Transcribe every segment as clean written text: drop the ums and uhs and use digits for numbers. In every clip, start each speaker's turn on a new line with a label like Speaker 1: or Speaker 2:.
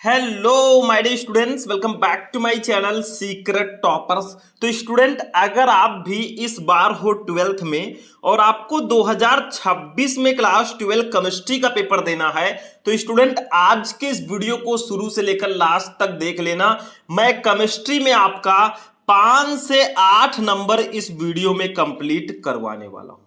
Speaker 1: Hello my dear students, welcome back to my channel secret toppers. तो student, अगर आप भी इस बार हो 12th में और आपको 2026 में क्लास 12 केमिस्ट्री का पेपर देना है तो स्टूडेंट आज के इस वीडियो को शुरू से लेकर लास्ट तक देख लेना। मैं केमिस्ट्री में आपका 5 से 8 नंबर इस वीडियो में कंप्लीट करवाने वाला हूं।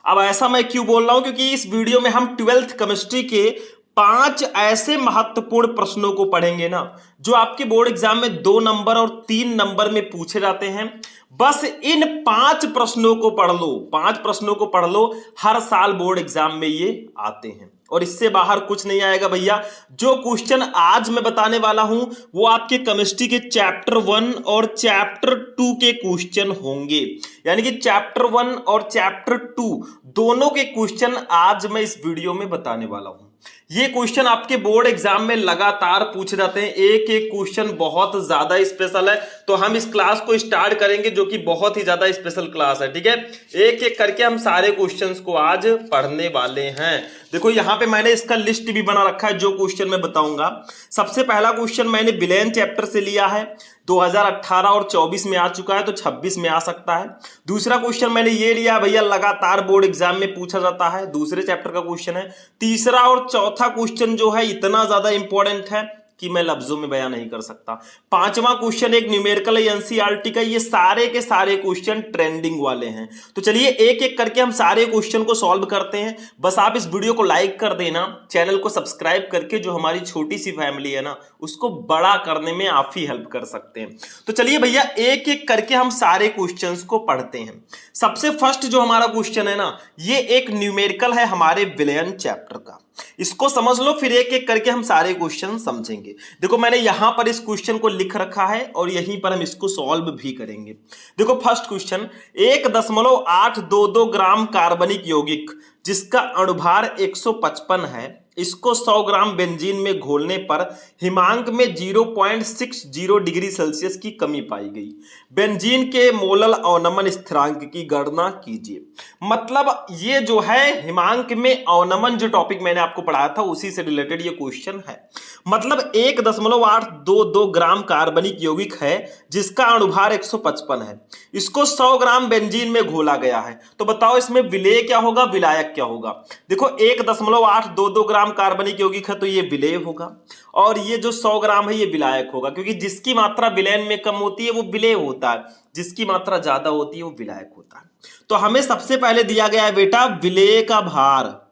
Speaker 1: अब ऐसा मैं क्यों बोल रहा हूं, क्योंकि इस वीडियो में हम 12th केमिस्ट्री के 5 ऐसे महत्वपूर्ण प्रश्नों को पढ़ेंगे ना, जो आपके बोर्ड एग्जाम में 2 नंबर और 3 नंबर में पूछे जाते हैं। बस इन 5 प्रश्नों को पढ़ लो, 5 प्रश्नों को पढ़ लो। हर साल बोर्ड एग्जाम में ये आते हैं और इससे बाहर कुछ नहीं आएगा भैया। जो क्वेश्चन आज मैं बताने वाला हूं वो आपके केमिस्ट्री के चैप्टर 1 और चैप्टर 2 के क्वेश्चन होंगे। यानी कि चैप्टर 1 और चैप्टर 2 दोनों के क्वेश्चन आज मैं इस वीडियो में बताने वाला हूं। ये क्वेश्चन आपके बोर्ड एग्जाम में लगातार पूछे जाते हैं। एक एक क्वेश्चन बहुत ज्यादा स्पेशल है, तो हम इस क्लास को स्टार्ट करेंगे जो कि बहुत ही ज्यादा स्पेशल क्लास है। ठीक है, एक एक करके हम सारे क्वेश्चंस को आज पढ़ने वाले हैं। देखो यहां पे मैंने इसका लिस्ट भी बना रखा है जो क्वेश्चन मैं बताऊंगा। सबसे पहला क्वेश्चन मैंने विलेन चैप्टर से लिया है, 2018 और 24 में आ चुका है तो 26 में आ सकता है। दूसरा क्वेश्चन मैंने ये लिया भैया, लगातार बोर्ड एग्जाम में पूछा जाता है, दूसरे चैप्टर का क्वेश्चन है। तीसरा और चौथा क्वेश्चन जो है इतना ज्यादा इंपॉर्टेंट है कि मैं लफ्जों में बयान नहीं कर सकता। पांचवा क्वेश्चन एक न्यूमेरिकल एनसीईआरटी का। ये सारे के सारे क्वेश्चन ट्रेंडिंग वाले हैं। तो चलिए एक एक करके हम सारे क्वेश्चन को सॉल्व करते हैं। बस आप इस वीडियो को लाइक कर देना, चैनल को सब्सक्राइब करके जो हमारी छोटी सी फैमिली है ना उसको बड़ा करने में आप ही हेल्प कर सकते हैं। तो चलिए भैया एक एक करके हम सारे क्वेश्चंस को पढ़ते हैं। सबसे फर्स्ट जो हमारा क्वेश्चन है ना, ये एक न्यूमेरिकल है हमारे विलेन चैप्टर का। इसको समझ लो, फिर एक एक करके हम सारे क्वेश्चन समझेंगे। देखो मैंने यहां पर इस क्वेश्चन को लिख रखा है और यहीं पर हम इसको सॉल्व भी करेंगे। देखो फर्स्ट क्वेश्चन, 1.822 ग्राम कार्बनिक यौगिक जिसका अणुभार 155 है, इसको 100 ग्राम बेंजीन में घोलने पर हिमांक में 0.60 डिग्री सेल्सियस की कमी पाई गई। बेंजीन के मोलल अवनमन स्थिरांक की गणना कीजिए। मतलब ये जो है हिमांक में अवनमन, जो टॉपिक मैंने आपको पढ़ाया था उसी से रिलेटेड ये क्वेश्चन है। मतलब 1.822 ग्राम कार्बनिक यौगिक है जिसका अणुभार 155 है, इसको 100 ग्राम बेंजीन में घोला गया है। तो बताओ इसमें विलेय क्या होगा, विलायक क्या होगा। देखो 1.822 ग्राम कार्बनिक यौगिक है तो ये विलेय होगा, और ये जो 100 ग्राम है ये विलायक होगा, क्योंकि जिसकी मात्रा विलयन में कम होती है वो विलेय होता है, जिसकी मात्रा ज्यादा होती है वो विलायक होता है। तो हमें सबसे पहले दिया गया है बेटा विलेय का भार,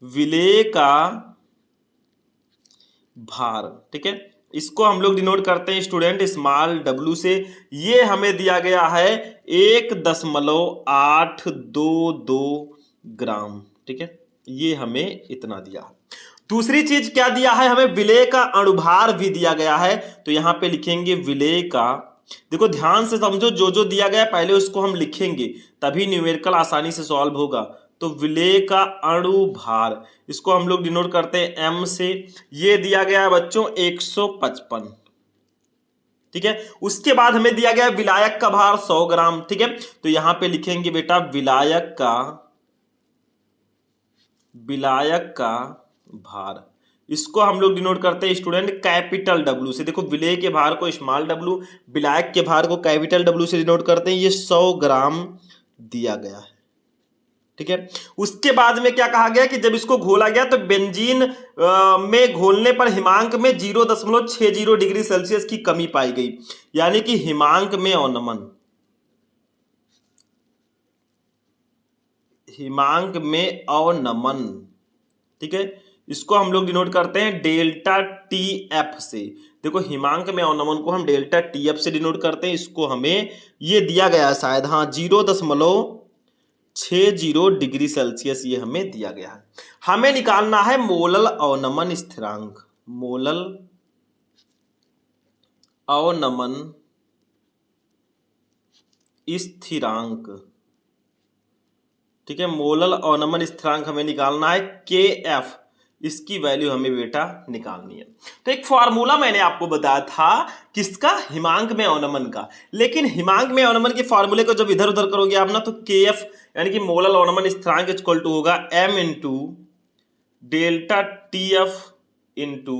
Speaker 1: विलेय का भार। ठीक है, इसको हम लोग डिनोट करते हैं स्टूडेंट स्मॉल w से। ये हमें दिया गया है 1.822 ग्राम। ठीक है, ये हमें इतना दिया है। दूसरी चीज क्या दिया है हमें, विलेय का अणुभार भी दिया गया है। तो यहां पे लिखेंगे विलेय का, देखो ध्यान से समझो, जो जो दिया गया पहले उसको हम लिखेंगे तभी न्यूमेरिकल आसानी से सॉल्व होगा। तो विलेय का अणुभार, इसको हम लोग डिनोट करते हैं m से। ये दिया गया है बच्चों 155। ठीक है, उसके बाद हमें दिया गया विलायक का भार 100 ग्राम। ठीक है, तो यहां पे लिखेंगे बेटा विलायक का भार, इसको हम लोग डिनोट करते हैं स्टूडेंट कैपिटल W से। देखो विलेय के भार को स्मॉल w, विलायक के भार को कैपिटल W से डिनोट करते हैं। ये 100 ग्राम दिया गया है। ठीक है, उसके बाद में क्या कहा गया कि जब इसको घोला गया तो बेंजीन में घोलने पर हिमांक में 0.60 डिग्री सेल्सियस की कमी पाई गई। यानी कि हिमांक में अवनमन, हिमांक में अवनमन। ठीक है, इसको हम लोग डिनोट करते हैं डेल्टा TF से। देखो हिमांक में अवनमन को हम डेल्टा TF से डिनोट करते हैं। इसको हमें ये दिया गया है शायद, हाँ 0.60 डिग्री सेल्सियस ये हमें दिया गया है। हमें निकालना है मोलल अवनमन स्थिरांक, मोलल अवनमन स्थिरांक। ठीक है, मोलल अवनमन स्थिरांक हमें निकालना है KF, इसकी वैल्यू हमें बेटा निकालनी है। तो एक फार्मूला मैंने आपको बताया था किसका, हिमांक में अवनमन का। लेकिन हिमांक में अवनमन के फार्मूले को जब इधर उधर करोगे आप ना, तो KF यानी कि मोलल अवनमन स्थिरांक इक्वल टू होगा m into delta TF into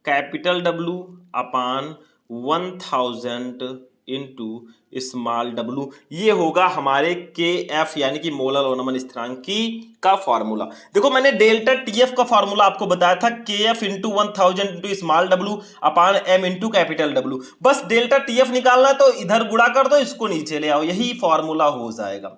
Speaker 1: capital W upon 1000 into small W, ये होगा हमारे के एफ यानी कि मोलर ओनमन स्थिरांकी का फॉर्मूला। देखो मैंने डेल्टा टीएफ का फॉर्मूला आपको बताया था के F into 1000 into small W upon M into capital W. बस डेल्टा टीएफ निकालना है तो इधर गुणा कर दो, इसको नीचे ले आओ, यही फॉर्मूला हो जाएगा।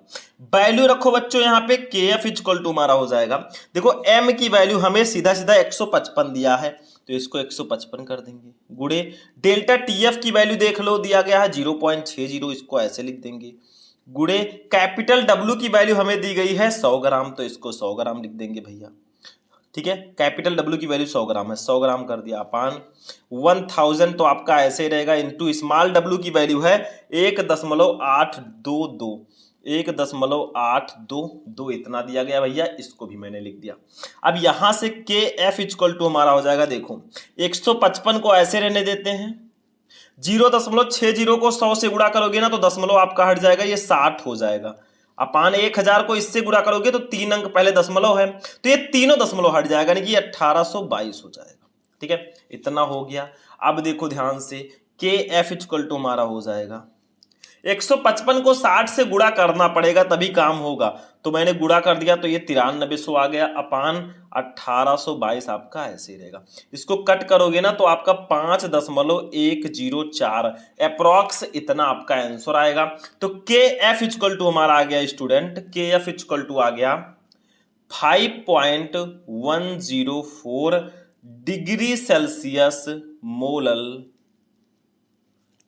Speaker 1: वैल्यू रखो बच्चों यहाँ पे, के एफ इक्वल टू हमारा हो जाएगा, देखो एम की वैल्यू हमें सीधा सीधा 155 दिया है तो इसको 155 कर देंगे, गुणे डेल्टा टीएफ की वैल्यू देख लो दिया गया है 0.60, इसको ऐसे लिख देंगे, गुणे कैपिटल डब्लू की वैल्यू हमें दी गई है 100 ग्राम तो इसको 100 ग्राम लिख देंगे भैया। ठीक है, कैपिटल डब्लू की वैल्यू 100 ग्राम है, 100 ग्राम कर दिया अपान 1000 तो आपका ऐसे ही रहेगा, इंटू स्मॉल डब्लू की वैल्यू है 1.822, 1.822 इतना दिया गया भैया, इसको भी मैंने लिख दिया। अब यहां से के एफ इक्वल टू हमारा हो जाएगा, देखो 155 को ऐसे रहने देते हैं, 0.60 को 100 से गुणा करोगे ना तो दशमलव आपका हट जाएगा, ये 60 हो जाएगा, अपान 1000 को इससे गुणा करोगे तो 3 अंक पहले दशमलव है तो ये तीनों दशमलव हट जाएगा, यानी कि 1822 हो जाएगा। ठीक है, इतना हो गया। अब देखो ध्यान से, के एफ इक्वल टू हमारा हो जाएगा, 155 को 60 से गुणा करना पड़ेगा तभी काम होगा, तो मैंने गुणा कर दिया तो ये 9300 आ गया, अपान 1822 आपका ऐसे रहेगा। इसको कट करोगे ना तो आपका 5.104 अप्रॉक्स इतना आपका आंसर आएगा। तो के एफ इक्वल टू हमारा आ गया स्टूडेंट, के एफ इक्वल टू आ गया 5.104 डिग्री सेल्सियस मोलल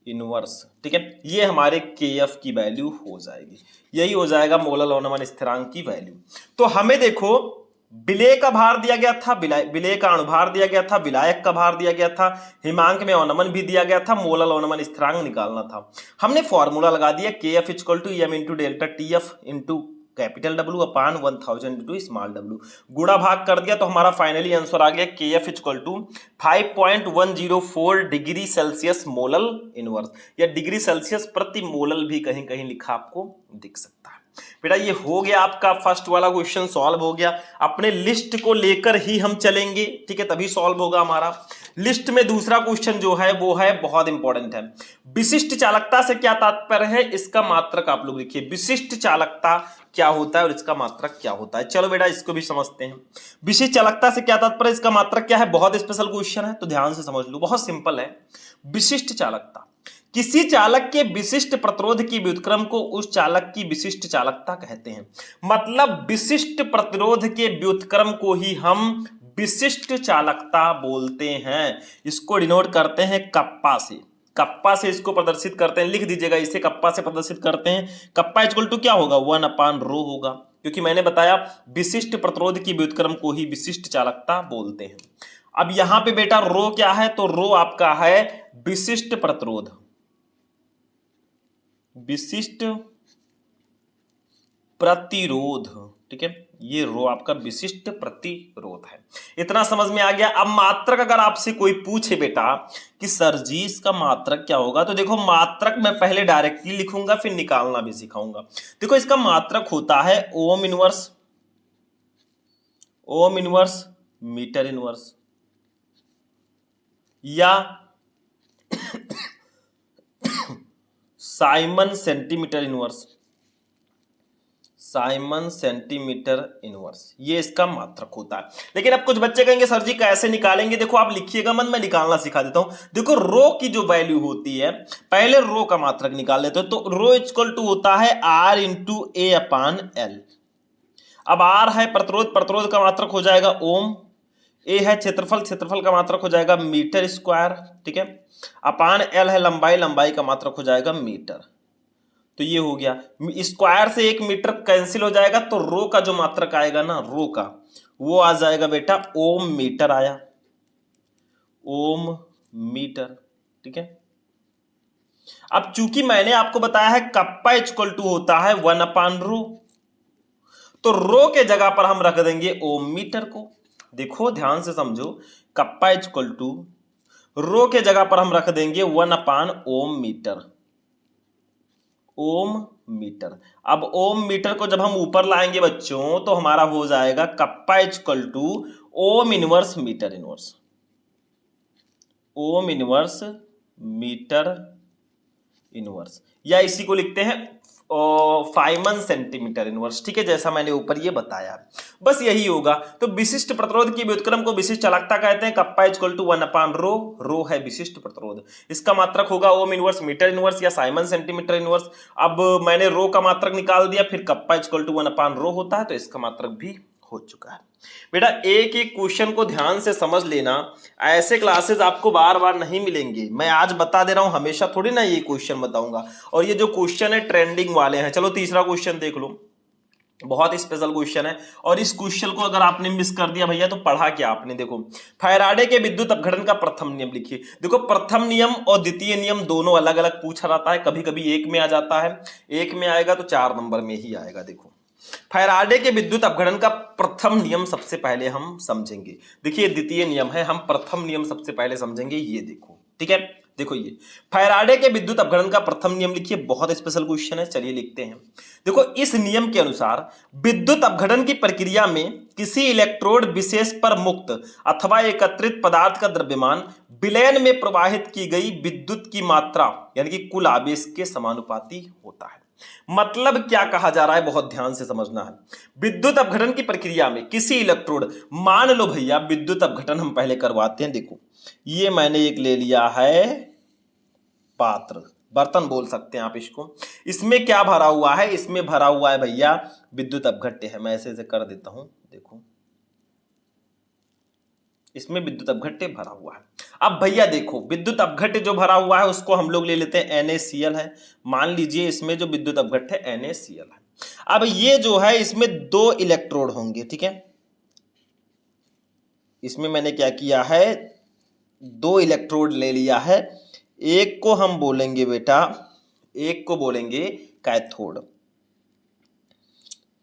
Speaker 1: इनवर्स। ठीक है, ये हमारे के एफ की वैल्यू हो जाएगी, यही हो जाएगा मोलर ओनमन स्थिरांक की वैल्यू। तो हमें देखो विलेय का भार दिया गया था, विलेय का अणुभार दिया गया था, विलायक का भार दिया गया था, हिमांक में ओनमन भी दिया गया था, मोलर ओनमन स्थिरांक निकालना था। हमने फॉर्मूला लगा दिया, K F equal to M into delta T F into capital W upon 1000 into small W, गुणा भाग कर दिया तो हमारा फाइनली आंसर आ गया K F equal to 5.104 degree Celsius molal inverse, या डिग्री सेल्सियस प्रति मोलल भी कहीं कहीं लिखा आपको दिख सकता है। बेटा ये हो गया आपका फर्स्ट वाला क्वेश्चन सॉल्व हो गया। अपने लिस्ट को लेकर ही हम चलेंगे, ठीक है, तभी सॉल्व होगा हमारा। लिस्ट में दूसरा क्वेश्चन जो है वो है बहुत इंपॉर्टेंट है, विशिष्ट चालकता से क्या तात्पर्य है, इसका मात्रक आप लोग लिखिए, विशिष्ट चालकता क्या होता है और इसका मात्रक क्या होता है। चलो बेटा इसको भी समझते हैं, विशिष्ट चालकता से क्या तात्पर्य, इसका मात्रक क्या है, बहुत स्पेशल क्वेश्चन है तो ध्यान से समझ लो, बहुत सिंपल है। विशिष्ट चालकता, किसी चालक के विशिष्ट प्रतिरोध की व्युत्क्रम को उस चालक की विशिष्ट चालकता कहते हैं। मतलब विशिष्ट प्रतिरोध के व्युत्क्रम को ही हम विशिष्ट चालकता बोलते हैं। इसको डिनोट करते हैं कप्पा से, कप्पा से इसको प्रदर्शित करते हैं, लिख दीजिएगा इसे, कप्पा से प्रदर्शित करते हैं। कप्पा इक्वल टू क्या होगा, 1/ρ होगा, क्योंकि मैंने बताया विशिष्ट प्रतिरोध की व्युत्क्रम को ही विशिष्ट चालकता बोलते हैं। अब यहां पे बेटा रो क्या है, तो रो आपका है विशिष्ट प्रतिरोध, विशिष्ट प्रतिरोध। ठीक है, ये रो आपका विशिष्ट प्रतिरोध है। इतना समझ में आ गया। अब मात्रक अगर आपसे कोई पूछे बेटा कि सर जी इसका मात्रक क्या होगा, तो देखो मात्रक मैं पहले डायरेक्टली लिखूंगा फिर निकालना भी सिखाऊंगा। देखो इसका मात्रक होता है ohm inverse, ohm inverse metre inverse, या siemens centimetre inverse, siemens centimetre inverse, ये इसका मात्रक होता है। लेकिन अब कुछ बच्चे कहेंगे सर जी कैसे निकालेंगे, देखो आप लिखिएगा मत, मैं निकालना सिखा देता हूं। देखो रो की जो वैल्यू होती है, पहले रो का मात्रक निकाल लेते हो, तो रो इक्वल टू होता है R into A upon L. अब आर है प्रतिरोध, प्रतिरोध का मात्रक हो जाएगा ओम, ए है क्षेत्रफल, क्षेत्रफल का मात्रक हो जाएगा मीटर स्क्वायर, ठीक है, अपान एल है लंबाई, लंबाई का मात्रक हो जाएगा मीटर। तो ये हो गया, स्क्वायर से 1 मीटर कैंसिल हो जाएगा, तो रो का जो मात्रक आएगा ना, रो का वो आ जाएगा बेटा ओम मीटर आया, ओम मीटर। ठीक है, अब चूंकि मैंने आपको बताया है कप्पा इक्वल टू होता है 1/ρ, तो रो के जगह पर हम रख देंगे ओम मीटर को। देखो ध्यान से समझो, कप्पा इक्वल टू रो के जगह पर हम रख देंगे 1/ओम मीटर, ओम मीटर। अब ओम मीटर को जब हम ऊपर लाएंगे बच्चों तो हमारा हो जाएगा kappa equal to ohm inverse metre inverse. Ohm inverse metre inverse, या इसी को लिखते हैं फाइमन सेंटीमीटर इनवर्स। ठीक है, जैसा मैंने ऊपर ये बताया, बस यही होगा। तो विशिष्ट प्रतिरोध की व्युत्क्रम को विशिष्ट चालकता कहते हैं। कप्पा इक्वल टू 1/रो, रो है विशिष्ट प्रतिरोध। इसका मात्रक होगा ओम इनवर्स मीटर इनवर्स या साइमन सेंटीमीटर इनवर्स। अब मैंने रो का मात्रक निकाल दिया, फिर कप्पा इक्वल टू 1/रो होता है, तो इसका मात्रक भी हो चुका है। बेटा एक एक क्वेश्चन को ध्यान से समझ लेना, ऐसे क्लासेस आपको बार बार नहीं मिलेंगे। मैं आज बता दे रहा हूं, हमेशा थोड़ी ना ये क्वेश्चन बताऊंगा। और ये जो क्वेश्चन है ट्रेंडिंग वाले हैं। चलो तीसरा क्वेश्चन देख लो, बहुत स्पेशल क्वेश्चन है। और इस क्वेश्चन को अगर आपने मिस कर दिया भैया तो पढ़ा क्या आपने। देखो, फैराडे के विद्युत अपघटन का प्रथम नियम लिखिए। देखो प्रथम नियम और द्वितीय नियम दोनों अलग अलग पूछा जाता है, कभी कभी एक में आ जाता है, एक में आएगा तो 4 नंबर में ही आएगा। देखो फैराडे के विद्युत अपघटन का प्रथम नियम सबसे पहले हम समझेंगे। देखिए द्वितीय नियम है, हम प्रथम नियम सबसे पहले समझेंगे। ये देखो, ठीक है, देखो ये फैराडे के विद्युत अपघटन का प्रथम नियम लिखिए। बहुत स्पेशल क्वेश्चन है, चलिए लिखते हैं। देखो इस नियम के अनुसार विद्युत अपघटन की प्रक्रिया में किसी इलेक्ट्रोड विशेष पर मुक्त अथवा एकत्रित पदार्थ का द्रव्यमान विलयन में प्रवाहित की गई विद्युत की मात्रा यानी कि कुल आवेश के समानुपाती होता है। मतलब क्या कहा जा रहा है, बहुत ध्यान से समझना है। विद्युत अपघटन की प्रक्रिया में किसी इलेक्ट्रोड, मान लो भैया विद्युत अपघटन हम पहले करवाते हैं। देखो ये मैंने एक ले लिया है पात्र, बर्तन बोल सकते हैं आप इसको। इसमें क्या भरा हुआ है, इसमें भरा हुआ है भैया विद्युत अपघट्य है। मैं ऐसे कर देता हूं, देखो इसमें विद्युत अपघट्य भरा हुआ है। अब भैया देखो विद्युत अपघट्य जो भरा हुआ है उसको हम लोग ले लेते हैं NaCl है। मान लीजिए इसमें जो विद्युत अपघट्य है NaCl है। अब ये जो है इसमें 2 इलेक्ट्रोड होंगे, ठीक है। इसमें मैंने क्या किया है, 2 इलेक्ट्रोड ले लिया है। एक को हम बोलेंगे बेटा, एक को बोलेंगे कैथोड।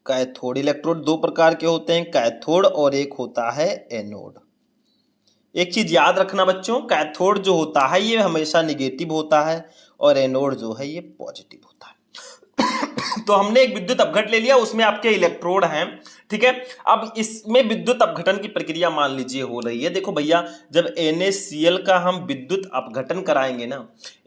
Speaker 1: कैथोड इलेक्ट्रोड 2 प्रकार के होते हैं, कैथोड और एक होता है एनोड। एक चीज याद रखना बच्चों, कैथोड जो होता है ये हमेशा निगेटिव होता है और एनोड जो है ये पॉजिटिव होता है। तो हमने एक विद्युत अपघट ले लिया, उसमें आपके इलेक्ट्रोड हैं, ठीक है। अब इसमें विद्युत अपघटन की प्रक्रिया मान लीजिए हो रही है। देखो भैया जब NaCl का हम विद्युत अपघटन कराएंगे ना,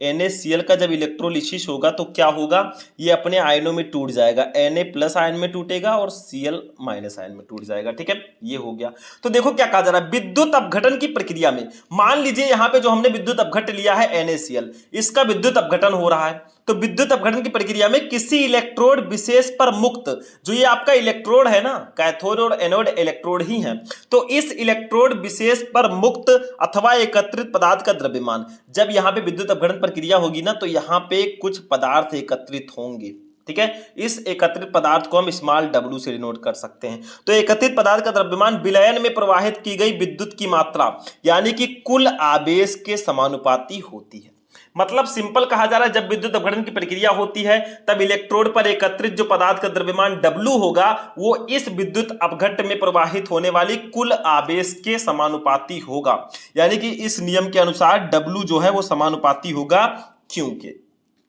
Speaker 1: NaCl का जब इलेक्ट्रोलिसिस होगा तो क्या होगा, ये अपने आयनों में टूट जाएगा। Na+ आयन में टूटेगा और Cl- आयन में टूट जाएगा, ठीक है। ये हो गया। तो देखो क्या कहा जा रहा है, विद्युत अपघटन की प्रक्रिया में मान लीजिए यहां पे जो हमने विद्युत अपघट लिया है NaCl, इसका विद्युत अपघटन हो रहा है। तो विद्युत अपघटन की प्रक्रिया में किसी इलेक्ट्रोड विशेष पर मुक्त, जो ये आपका इलेक्ट्रोड है ना, कैथोड और एनोड इलेक्ट्रोड ही हैं, तो इस इलेक्ट्रोड विशेष पर मुक्त अथवा एकत्रित पदार्थ का द्रव्यमान, जब यहां पे विद्युत अपघटन प्रक्रिया होगी ना तो यहां पे कुछ पदार्थ एकत्रित होंगे, ठीक है। इस एकत्रित पदार्थ को हम स्मॉल w से डिनोट कर सकते हैं। तो एकत्रित पदार्थ का द्रव्यमान विलयन में प्रवाहित की गई विद्युत की मात्रा यानी कि कुल आवेश के समानुपाती होती है। मतलब सिंपल कहा जा रहा है, जब विद्युत अपघटन की प्रक्रिया होती है तब इलेक्ट्रोड पर एकत्रित जो पदार्थ का द्रव्यमान W होगा वो इस विद्युत अपघट्य में प्रवाहित होने वाली कुल आवेश के समानुपाती होगा। यानी कि इस नियम के अनुसार W जो है वो समानुपाती होगा Q के।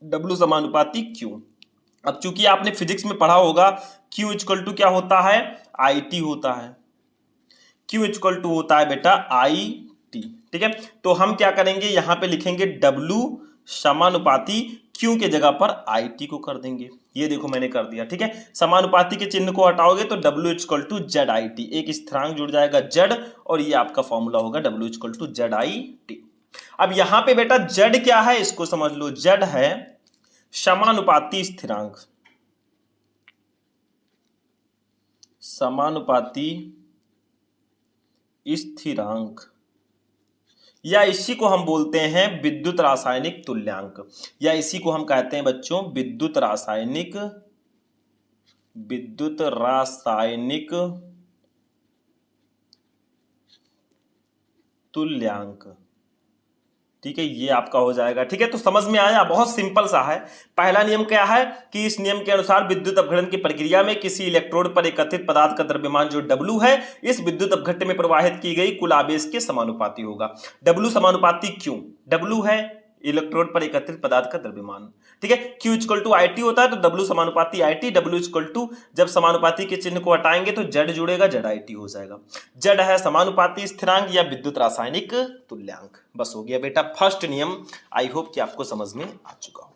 Speaker 1: W समानुपाती Q। अब चूंकि आपने फिजिक्स में पढ़ा होगा Q इक्वल टू क्या होता है, IT होता है। Q इक्वल टू होता है बेटा IT, ठीक है। तो हम क्या करेंगे, यहां पे लिखेंगे W समानुपाती Q के जगह पर IT को कर देंगे। ये देखो मैंने कर दिया, ठीक है। समानुपाती के चिन्ह को हटाओगे तो W इक्वल टू ZIT, एक स्थिरांक जुड़ जाएगा Z और ये आपका फॉर्मूला होगा W इक्वल टू ZIT। अब यहां पे बेटा Z क्या है इसको समझ लो, Z है समानुपाती स्थिरांक, समानुपाती स्थिरांक, या इसी को हम बोलते हैं विद्युत रासायनिक तुल्यांक, या इसी को हम कहते हैं बच्चों विद्युत रासायनिक तुल्यांक, ठीक है। ये आपका हो जाएगा, ठीक है। तो समझ में आया, बहुत सिंपल सा है। पहला नियम क्या है कि इस नियम के अनुसार विद्युत अपघटन की प्रक्रिया में किसी इलेक्ट्रोड पर एकत्रित पदार्थ का द्रव्यमान जो W है इस विद्युत अपघट्य में प्रवाहित की गई कुल आवेश के समानुपाती होगा। W समानुपाती Q, W है इलेक्ट्रोड पर एकत्रित पदार्थ का द्रव्यमान। ठीक है, Q equal to I T होता है तो W समानुपाती I T, W equal to जब समानुपाती के चिन्ह को हटाएंगे तो Z जुड़ेगा, Z आई टी हो जाएगा। Z है समानुपाती स्थिरांक या विद्युत रासायनिक तुल्यांक। बस हो गया बेटा फर्स्ट नियम। आई होप कि आपको समझ में आ चुका होगा।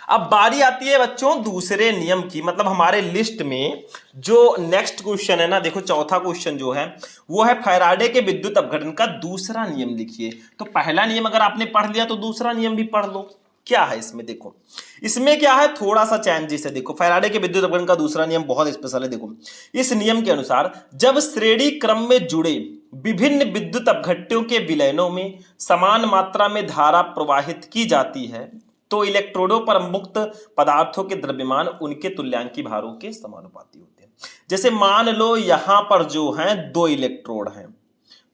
Speaker 1: अब बारी आती है बच्चों दूसरे नियम की, मतलब हमारे लिस्ट में जो नेक्स्ट क्वेश्चन है ना, देखो चौथा क्वेश्चन जो है वो है फैराडे के विद्युत अपघटन का दूसरा नियम लिखिए। तो पहला नियम अगर आपने पढ़ लिया तो दूसरा नियम भी पढ़ लो। क्या है इसमें, देखो इसमें क्या है, थोड़ा सा चेंजेस है। देखो फैराडे के विद्युत अपघटन का दूसरा नियम बहुत स्पेशल है। देखो इस नियम के अनुसार जब श्रेणी क्रम में जुड़े विभिन्न विद्युत अपघट्यों के विलयनों में समान मात्रा में धारा प्रवाहित की जाती है तो इलेक्ट्रोडों पर मुक्त पदार्थों के द्रव्यमान उनके तुल्यांकी भारों के समानुपाती होते हैं। जैसे मान लो यहां पर जो है दो इलेक्ट्रोड हैं,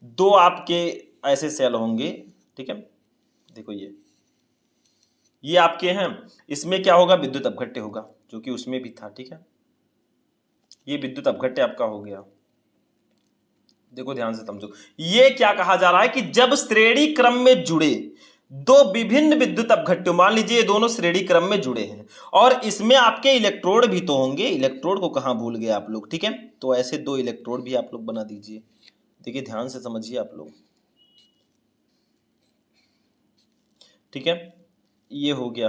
Speaker 1: दो आपके ऐसे सेल होंगे। ठीक है, देखो ये आपके हैं, इसमें क्या होगा, विद्युत अपघट्य होगा जो कि उसमें भी था। ठीक है, ये विद्युत अपघट्य आपका हो गया। देखो ध्यान से समझो, ये क्या कहा जा रहा है कि जब श्रेणी क्रम में जुड़े दो विभिन्न विद्युत अपघट्यों, मान लीजिए ये दोनों श्रेणी क्रम में जुड़े हैं और इसमें आपके इलेक्ट्रोड भी तो होंगे, इलेक्ट्रोड को कहां भूल गए आप लोग। ठीक है, तो ऐसे दो इलेक्ट्रोड भी आप लोग बना दीजिए। देखिए ध्यान से समझिए आप लोग। ठीक है, ये हो गया।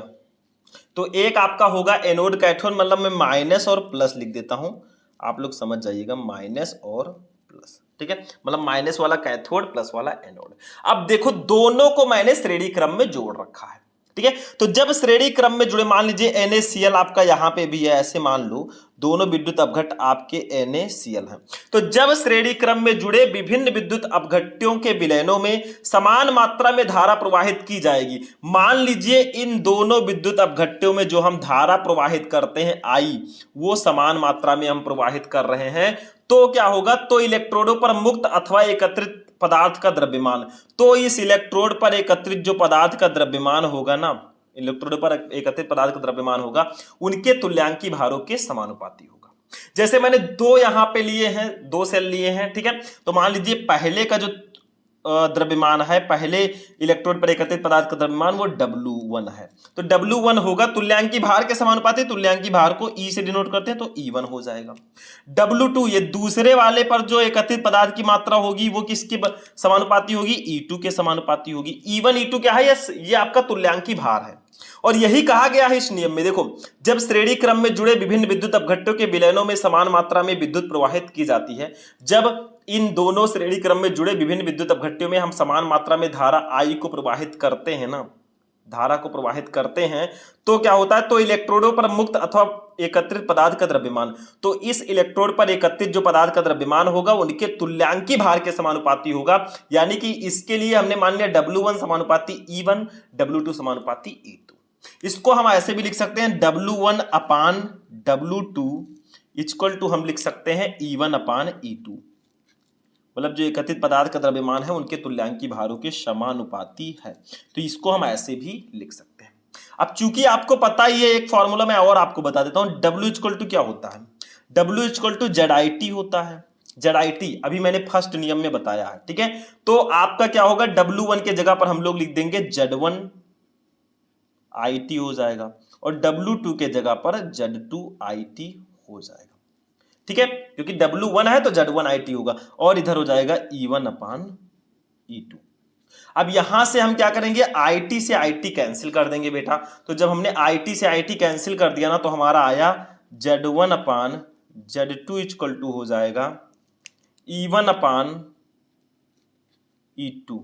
Speaker 1: तो एक आपका होगा एनोड कैथोड, मतलब मैं माइनस और प्लस लिख देता हूं, आप लोग समझ जाइएगा, माइनस और प्लस। ठीक है, मतलब माइनस वाला कैथोड, प्लस वाला एनोड। अब देखो दोनों को मैंने श्रेणी क्रम में जोड़ रखा है। ठीक है, तो जब श्रेणी क्रम में जुड़े, मान लीजिए NaCl आपका यहां पे भी है, ऐसे मान लो दोनों विद्युत अपघट्ट आपके NaCl हैं। तो जब श्रेणी क्रम में जुड़े विभिन्न विद्युत अपघट्यों के विलयनों में समान मात्रा में धारा प्रवाहित की जाएगी। मान लीजिए इन दोनों विद्युत अपघट्यों में जो हम धारा प्रवाहित करते हैं I, वो समान मात्रा में हम प्रवाहित कर रहे हैं, तो क्या होगा, तो इलेक्ट्रोडों पर मुक्त अथवा एकत्रित पदार्थ का द्रव्यमान, तो इस इलेक्ट्रोड पर एकत्रित जो पदार्थ का द्रव्यमान होगा ना, इलेक्ट्रोड पर एकत्रित पदार्थ का द्रव्यमान होगा, उनके तुल्यांकी भारों के समानुपाती होगा। जैसे मैंने दो यहां पे लिए हैं, दो सेल लिए हैं। ठीक है, तो मान लीजिए पहले का जो द्रव्यमान है, पहले इलेक्ट्रोड पर एकत्रित पदार्थ का द्रव्यमान वो W1 है, तो W1 होगा तुल्यांकी भार के समानुपाती। तुल्यांकी भार को E से डिनोट करते हैं तो E1 हो जाएगा। W2 ये दूसरे वाले पर जो एकत्रित पदार्थ की मात्रा होगी वो किसके समानुपाती होगी, E2 के समानुपाती होगी। E1 E2 क्या है, ये आपका तुल्यांकी भार है। और यही कहा गया है इस नियम में, देखो जब श्रेणी क्रम में जुड़े विभिन्न विद्युत अपघट्यों के विलयनों में समान मात्रा में विद्युत प्रवाहित की जाती है, जब इन दोनों श्रेणी क्रम में जुड़े विभिन्न विद्युत अपघट्यों में हम समान मात्रा में धारा I को प्रवाहित करते हैं ना, धारा को प्रवाहित करते हैं, तो क्या होता है, तो इलेक्ट्रोडों पर मुक्त अथवा एकत्रित पदार्थ का द्रव्यमान, तो इस इलेक्ट्रोड पर एकत्रित जो पदार्थ का द्रव्यमान होगा उनके तुल्यांकी भार के समानुपाती होगा। यानी कि इसके लिए हमने मान लिया W1 समानुपाती E1, W2 समानुपाती E2। इसको हम ऐसे भी लिख सकते हैं W1 upon W2 equal to हम लिख सकते हैं E1 अपान E2, मतलब जो एकत्रित पदार्थ का द्रव्यमान है उनके तुल्यांकी भारों के समानुपाती है। तो इसको हम ऐसे भी लिख सकते हैं। अब चूंकि आपको पता ही है, एक फॉर्मूला मैं और आपको बता देता हूं, W इक्वल टू क्या होता है, W इक्वल टू ZIT होता है। ZIT अभी मैंने फर्स्ट नियम में बताया है। ठीक है, तो आपका क्या होगा, W1 के जगह पर हम लोग लिख देंगे Z1 IT हो जाएगा और W2 के जगह पर Z2 IT हो जाएगा। ठीक है, क्योंकि W1 है तो Z1 IT होगा और इधर हो जाएगा E1 अपान E2। अब यहां से हम क्या करेंगे, IT से IT कैंसिल कर देंगे बेटा। तो जब हमने IT से IT कैंसिल कर दिया ना, तो हमारा आया Z1 upon Z2 equal to हो जाएगा E1 अपान E2।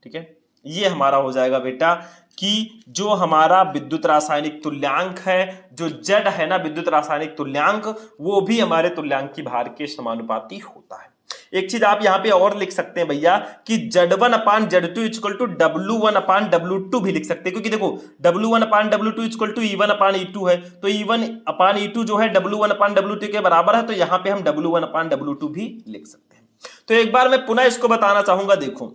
Speaker 1: ठीक है, ये हमारा हो जाएगा बेटा कि जो हमारा विद्युत रासायनिक तुल्यांक है, जो Z है ना विद्युत रासायनिक तुल्यांक, वो भी हमारे तुल्यांकी भार के समानुपाती होता है। एक चीज आप यहां पे और लिख सकते हैं भैया कि Z1 upon Z2 equal to W1 upon W2 भी लिख सकते हैं, क्योंकि देखो W1 upon W2 equal to E1 upon E2 है, तो E1 अपान E2 जो है W1 अपान W2 के बराबर है, तो यहां पे हम W1 अपान W2 भी लिख सकते हैं। तो एक बार मैं पुनः इसको बताना चाहूंगा। देखो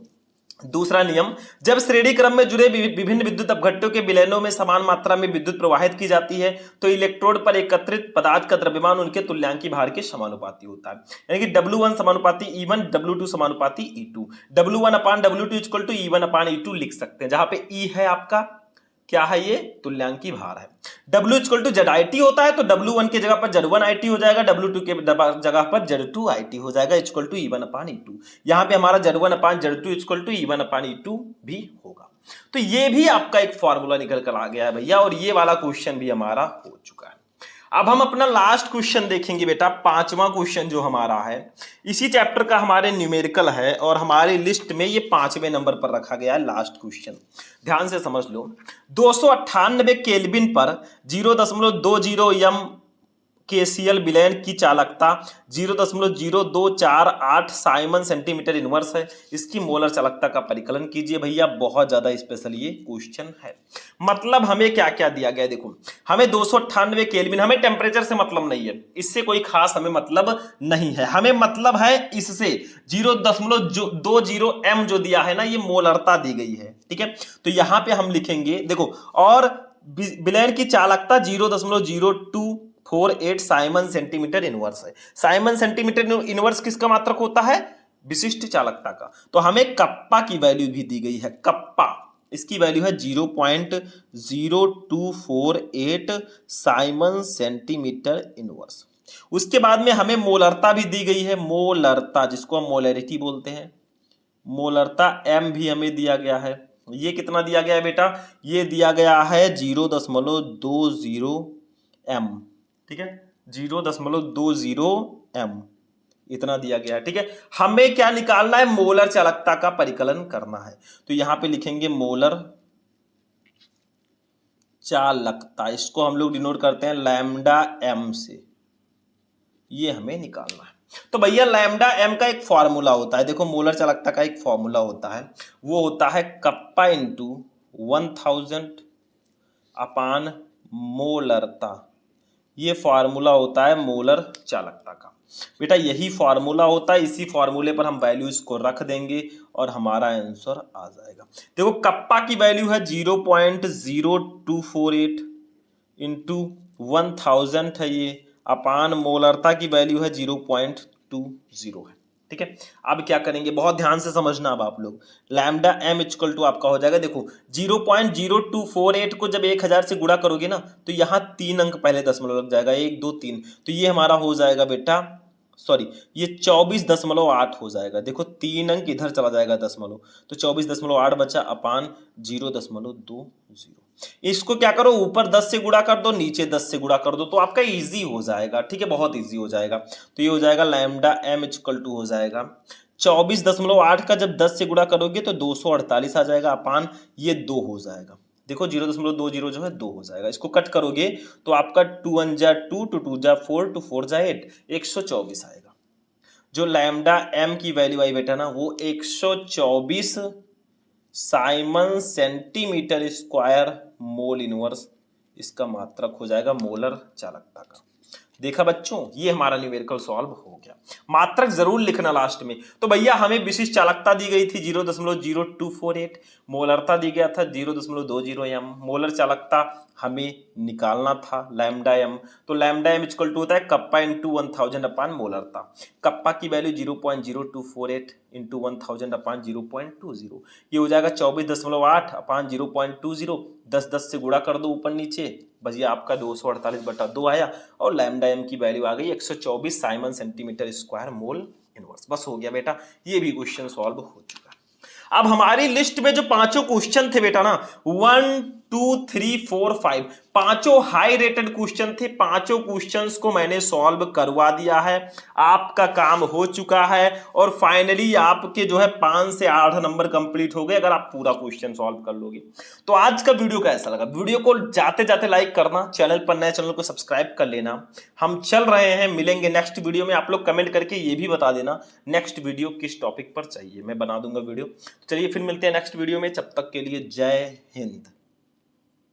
Speaker 1: दूसरा नियम, जब श्रेणी क्रम में जुड़े विभिन्न विद्युत अपघट्यों के विलयनों में समान मात्रा में विद्युत प्रवाहित की जाती है, तो इलेक्ट्रोड पर एकत्रित पदार्थ का द्रव्यमान उनके तुल्यांकी भार के समानुपाती होता है। यानी कि W1 समानुपाती E1, W2 समानुपाती E2। W1 upon W2 equal to E1 upon E2 लिख सकते हैं, जहां पे E है आपका क्या है ये? तुल्यांकी भार है। W इक्वल टू ZIT होता है तो W1 की जगह पर Z1IT हो जाएगा, W2 के जगह पर Z2IT हो जाएगा इक्वल टू E1/E2। यहाँ पे हमारा Z1/Z2 इक्वल टू E1/E2 भी होगा। तो ये भी आपका एक फॉर्मूला निकल कर आ गया है भैया, और ये वाला क्वेश्चन भी हमारा हो चुका है। अब हम अपना लास्ट क्वेश्चन देखेंगे बेटा, पांचवा क्वेश्चन जो हमारा है, इसी चैप्टर का हमारे न्यूमेरिकल है और हमारी लिस्ट में ये 5वें नंबर पर रखा गया है लास्ट क्वेश्चन। ध्यान से समझ लो। 298 केल्विन पर 0.20 m KCl विलयन की चालकता 0.0248 साइमन सेंटीमीटर इनवर्स है। इसकी मोलर चालकता का परिकलन कीजिए। भैया बहुत ज्यादा स्पेशल ये क्वेश्चन है। मतलब हमें क्या क्या दिया गया है, देखो हमें 298 केल्विन, हमें टेम्परेचर से मतलब नहीं है, इससे कोई खास हमें मतलब नहीं है। हमें मतलब है इससे 0.20 m जो दिया है ना, ये मोलरता दी गई है। ठीक है, तो यहां पे हम लिखेंगे देखो, और विलयन की चालकता 0.0248 साइमन सेंटीमीटर इनवर्स है। साइमन सेंटीमीटर इनवर्स किसका मात्रक होता है? विशिष्ट चालकता का। तो हमें कप्पा की वैल्यू भी दी गई है। कप्पा इसकी वैल्यू है 0.0248 साइमन सेंटीमीटर इनवर्स। उसके बाद में हमें मोलरता भी दी गई है। मोलरता जिसको हम मोलरिटी बोलते हैं, मोलरता m भी हमें दिया गया है। ये कितना दिया गया है बेटा? ये दिया गया है 0.20 m। ठीक है, 0.20 m इतना दिया गया है। ठीक है, हमें क्या निकालना है? मोलर चालकता का परिकलन करना है। तो यहां पे लिखेंगे मोलर चालकता, इसको हम लोग डिनोट करते हैं लैम्डा m से। ये हमें निकालना है। तो भैया लैम्डा m का एक फॉर्मूला होता है, देखो मोलर चालकता का एक फॉर्मूला होता है, वो होता है कप्पा इंटू 1000 अपान मोलरता। ये फार्मूला होता है मोलर चालकता का। बेटा यही फार्मूला होता है, इसी फार्मूले पर हम वैल्यूज को रख देंगे और हमारा आंसर आ जाएगा। देखो कप्पा की वैल्यू है 0.0248 इंटू 1000 है ये, अपान मोलरता की वैल्यू है 0.20 है। ठीक है, अब क्या करेंगे, बहुत ध्यान से समझना अब आप लोग। लैम्डा m इक्वल टू आपका हो जाएगा, देखो 0.0248 को जब 1000 से गुणा करोगे ना, तो यहाँ 3 अंक पहले दशमलव लग जाएगा, 1 2 3, तो ये हमारा हो जाएगा बेटा, सॉरी ये 24.8 हो जाएगा। देखो 3 अंक इधर चला जाएगा दशमलव, तो 24.8 बचा अपान 0.20। इसको क्या करो, ऊपर 10 से गुणा कर दो, नीचे 10 से गुणा कर दो, तो आपका इजी हो जाएगा। ठीक है, बहुत इजी हो जाएगा। तो ये हो जाएगा लैम्डा m इक्वल टू हो जाएगा 24.8 का जब 10 से गुणा करोगे तो 248 आ जाएगा, अपान ये 2 हो जाएगा। देखो 0.20 जो है 2 हो जाएगा। इसको कट करोगे तो आपका 2 1 जा 2, 2 2 जा 4, 2 4 जा 8, 124 आएगा। जो लैम्डा m की वैल्यू आई बेटा ना, वो 124 Simon centimetre square mole inverse इसका मात्रक हो जाएगा मोलर चालकता का। देखा बच्चों, ये हमारा न्यूमेरिकल सॉल्व हो गया। मात्रक जरूर लिखना लास्ट में। तो भैया हमें विशिष्ट चालकता दी गई थी 0.0248, मोलरता दी गया था 0.20 m, मोलर चालकता हमें निकालना था लैम्डा m। तो लैम्डा m इक्वल टू होता है कप्पा इंटू 1000 अपान मोलरता। कप्पा की वैल्यू 0.0248 इंटू 1000 अपान 0.20, ये हो जाएगा 24.8 अपान 0.20। 10 से गुणा कर दो ऊपर नीचे, भैया आपका 248/2 आया, और लैम्डा m की वैल्यू आ गई 124 Simon centimetre square mole inverse. बस हो गया बेटा, ये भी क्वेश्चन सॉल्व हो चुका है। अब हमारी लिस्ट में जो पांचों क्वेश्चन थे बेटा ना, 1 2 3 4 5, पांचों हाई रेटेड क्वेश्चन थे। पांचों क्वेश्चंस को मैंने सॉल्व करवा दिया है, आपका काम हो चुका है, और फाइनली आपके जो है 5 से 8 नंबर कंप्लीट हो गए अगर आप पूरा क्वेश्चन सॉल्व कर लोगे। तो आज का वीडियो कैसा लगा? वीडियो को जाते जाते लाइक करना, चैनल पर नए चैनल को सब्सक्राइब कर लेना। हम चल रहे हैं, मिलेंगे नेक्स्ट वीडियो में। आप लोग कमेंट करके ये भी बता देना नेक्स्ट वीडियो किस टॉपिक पर चाहिए, मैं बना दूंगा वीडियो। चलिए फिर मिलते हैं नेक्स्ट वीडियो में, तब तक के लिए जय हिंद।